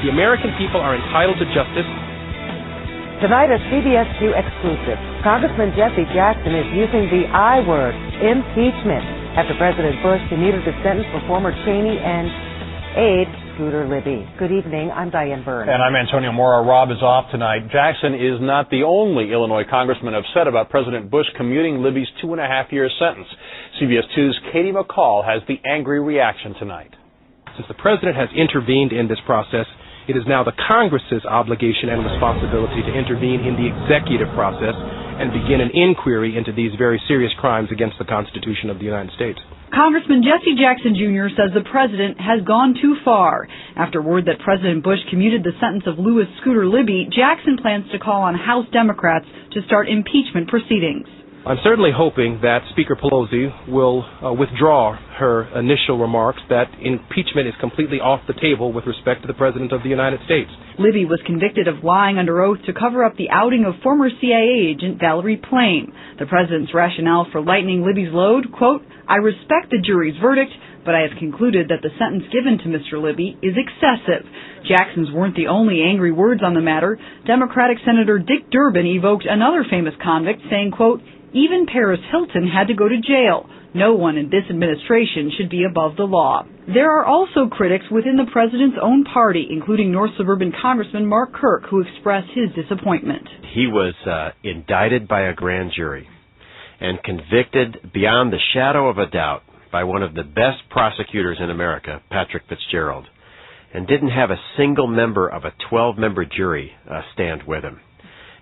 The American people are entitled to justice. Tonight, a CBS 2 exclusive. Congressman Jesse Jackson is using the I word, impeachment, after President Bush commuted the sentence for former Cheney and aide Scooter Libby. Good evening. I'm Diane Byrne. And I'm Antonio Mora. Rob is off tonight. Jackson is not the only Illinois congressman upset about President Bush commuting Libby's 2.5-year sentence. CBS 2's Katie McCall has the angry reaction tonight. Since the president has intervened in this process, it is now the Congress's obligation and responsibility to intervene in the executive process and begin an inquiry into these very serious crimes against the Constitution of the United States. Congressman Jesse Jackson Jr. says the president has gone too far. After word that President Bush commuted the sentence of Louis Scooter Libby, Jackson plans to call on House Democrats to start impeachment proceedings. I'm certainly hoping that Speaker Pelosi will withdraw her initial remarks that impeachment is completely off the table with respect to the President of the United States. Libby was convicted of lying under oath to cover up the outing of former CIA agent Valerie Plame. The president's rationale for lightening Libby's load, quote, "I respect the jury's verdict, but I have concluded that the sentence given to Mr. Libby is excessive." Jackson's weren't the only angry words on the matter. Democratic Senator Dick Durbin evoked another famous convict, saying, quote, "Even Paris Hilton had to go to jail. No one in this administration should be above the law." There are also critics within the president's own party, including North Suburban Congressman Mark Kirk, who expressed his disappointment. He was indicted by a grand jury and convicted beyond the shadow of a doubt by one of the best prosecutors in America, Patrick Fitzgerald, and didn't have a single member of a 12-member jury stand with him.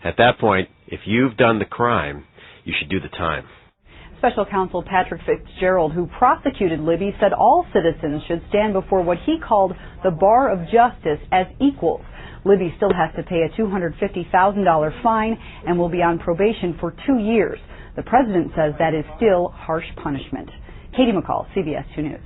At that point, if you've done the crime, you should do the time. Special counsel Patrick Fitzgerald, who prosecuted Libby, said all citizens should stand before what he called the bar of justice as equals. Libby still has to pay a $250,000 fine and will be on probation for 2 years. The president says that is still harsh punishment. Katie McCall, CBS 2 News.